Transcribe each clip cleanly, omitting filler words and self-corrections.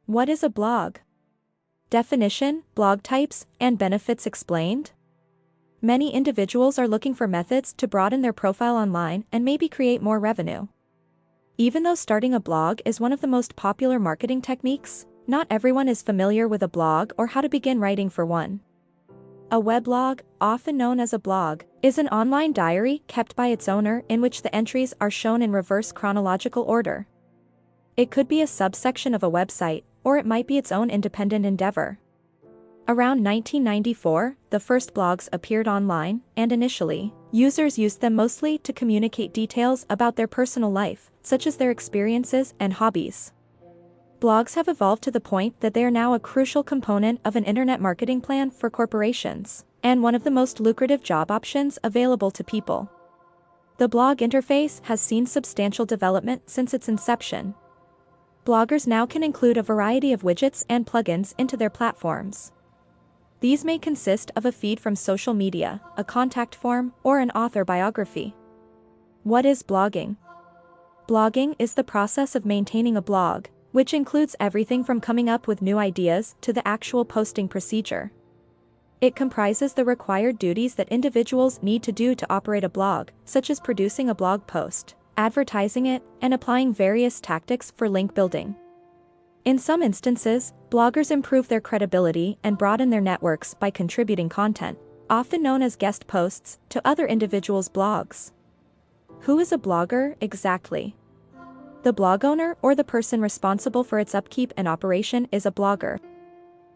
What is a blog? Definition, blog types, and benefits explained. Many individuals are looking for methods to broaden their profile online and maybe create more revenue. Even though starting a blog is one of the most popular marketing techniques, not everyone is familiar with a blog or how to begin writing for one. A weblog, often known as a blog, is an online diary kept by its owner in which the entries are shown in reverse chronological order. It could be a subsection of a website, or it might be its own independent endeavor. Around 1994, the first blogs appeared online, and initially, users used them mostly to communicate details about their personal life, such as their experiences and hobbies. Blogs have evolved to the point that they are now a crucial component of an internet marketing plan for corporations, and one of the most lucrative job options available to people. The blog interface has seen substantial development since its inception. Bloggers now can include a variety of widgets and plugins into their platforms. These may consist of a feed from social media, a contact form, or an author biography. What is blogging? Blogging is the process of maintaining a blog, which includes everything from coming up with new ideas to the actual posting procedure. It comprises the required duties that individuals need to do to operate a blog, such as producing a blog post, advertising it, and applying various tactics for link building. In some instances, bloggers improve their credibility and broaden their networks by contributing content, often known as guest posts, to other individuals' blogs. Who is a blogger exactly? The blog owner or the person responsible for its upkeep and operation is a blogger.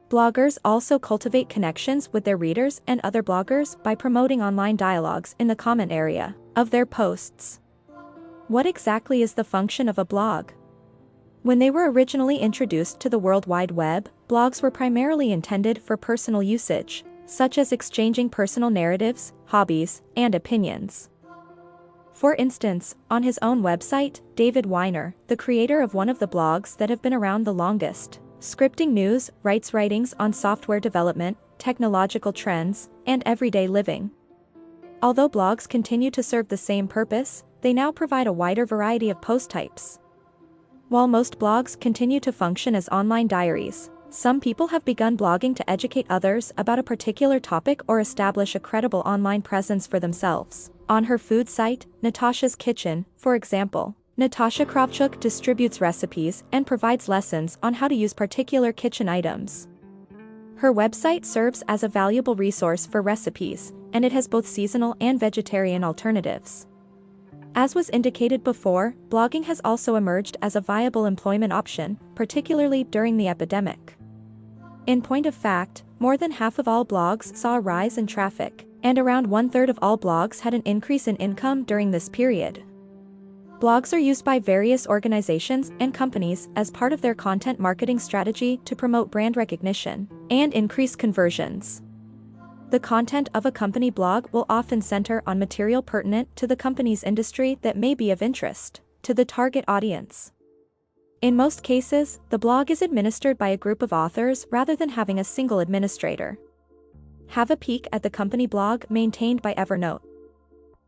Bloggers also cultivate connections with their readers and other bloggers by promoting online dialogues in the comment area of their posts. What exactly is the function of a blog? When they were originally introduced to the World Wide Web, blogs were primarily intended for personal usage, such as exchanging personal narratives, hobbies, and opinions. For instance, on his own website, David Weiner, the creator of one of the blogs that have been around the longest, Scripting News, writes writings on software development, technological trends, and everyday living. Although blogs continue to serve the same purpose, they now provide a wider variety of post types. While most blogs continue to function as online diaries, some people have begun blogging to educate others about a particular topic or establish a credible online presence for themselves. On her food site, Natasha's Kitchen, for example, Natasha Kravchuk distributes recipes and provides lessons on how to use particular kitchen items. Her website serves as a valuable resource for recipes, and it has both seasonal and vegetarian alternatives. As was indicated before, blogging has also emerged as a viable employment option, particularly during the epidemic. In point of fact, more than half of all blogs saw a rise in traffic, and around 1/3 of all blogs had an increase in income during this period. Blogs are used by various organizations and companies as part of their content marketing strategy to promote brand recognition and increase conversions. The content of a company blog will often center on material pertinent to the company's industry that may be of interest to the target audience. In most cases, the blog is administered by a group of authors rather than having a single administrator. Have a peek at the company blog maintained by Evernote.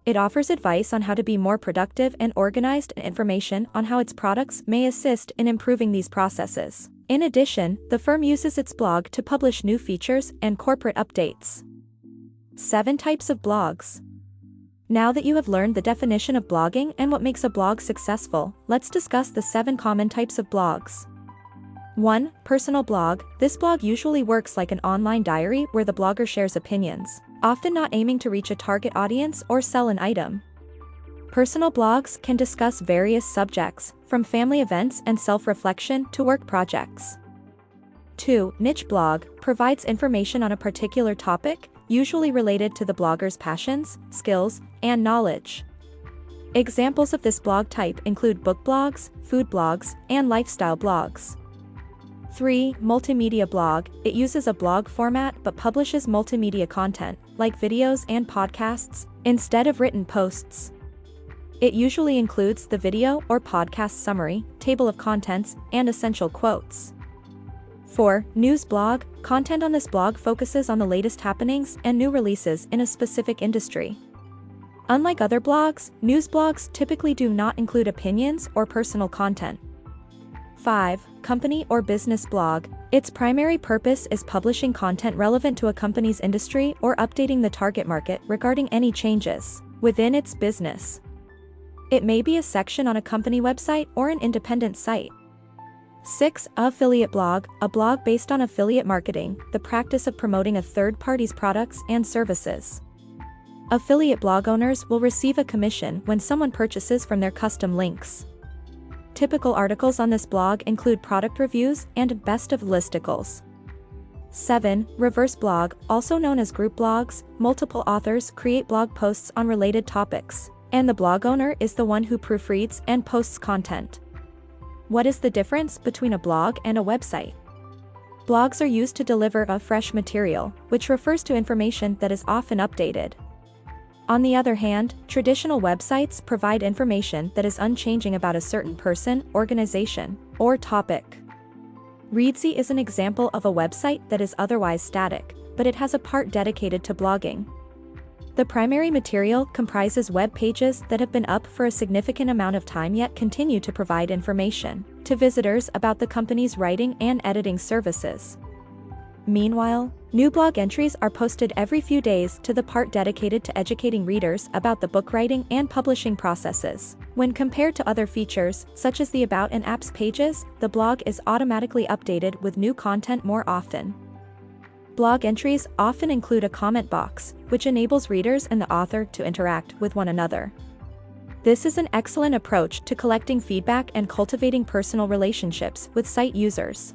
It offers advice on how to be more productive and organized, and information on how its products may assist in improving these processes. In addition, the firm uses its blog to publish new features and corporate updates. 7 types of blogs. Now that you have learned the definition of blogging and what makes a blog successful, let's discuss the 7 common types of blogs. 1. Personal blog. This blog usually works like an online diary where the blogger shares opinions, often not aiming to reach a target audience or sell an item. Personal blogs can discuss various subjects, from family events and self-reflection to work projects. 2. Niche blog provides information on a particular topic, usually related to the blogger's passions, skills, and knowledge. Examples of this blog type include book blogs, food blogs, and lifestyle blogs. 3. Multimedia blog. It uses a blog format but publishes multimedia content, like videos and podcasts, instead of written posts. It usually includes the video or podcast summary, table of contents, and essential quotes. 4. News blog. Content on this blog focuses on the latest happenings and new releases in a specific industry. Unlike other blogs, news blogs typically do not include opinions or personal content. 5. Company or business blog. Its primary purpose is publishing content relevant to a company's industry or updating the target market regarding any changes within its business. It may be a section on a company website or an independent site. 6. Affiliate blog. A blog based on affiliate marketing, the practice of promoting a third party's products and services. Affiliate blog owners will receive a commission when someone purchases from their custom links. Typical articles on this blog include product reviews and best of listicles. 7. Reverse blog, also known as group blogs. Multiple authors create blog posts on related topics, and the blog owner is the one who proofreads and posts content. What is the difference between a blog and a website? Blogs are used to deliver a fresh material, which refers to information that is often updated. On the other hand, traditional websites provide information that is unchanging about a certain person, organization, or topic. Reedsy is an example of a website that is otherwise static, but it has a part dedicated to blogging. The primary material comprises web pages that have been up for a significant amount of time yet continue to provide information to visitors about the company's writing and editing services. Meanwhile, new blog entries are posted every few days to the part dedicated to educating readers about the book writing and publishing processes. When compared to other features, such as the About and Apps pages, the blog is automatically updated with new content more often. Blog entries often include a comment box, which enables readers and the author to interact with one another. This is an excellent approach to collecting feedback and cultivating personal relationships with site users.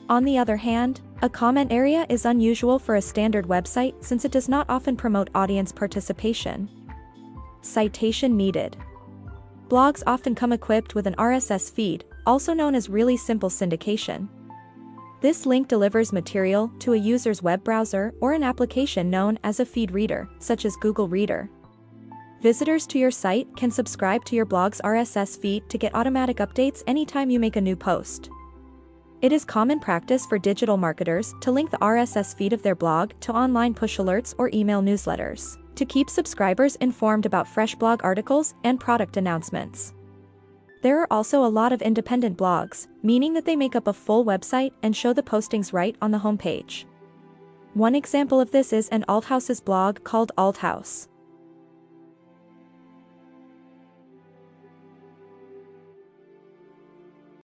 On the other hand, a comment area is unusual for a standard website since it does not often promote audience participation. Citation needed. Blogs often come equipped with an RSS feed, also known as really simple syndication. This link delivers material to a user's web browser or an application known as a feed reader, such as Google Reader. Visitors to your site can subscribe to your blog's RSS feed to get automatic updates anytime you make a new post. It is common practice for digital marketers to link the RSS feed of their blog to online push alerts or email newsletters to keep subscribers informed about fresh blog articles and product announcements. There are also a lot of independent blogs, meaning that they make up a full website and show the postings right on the homepage. One example of this is an Althouse's blog called Althouse.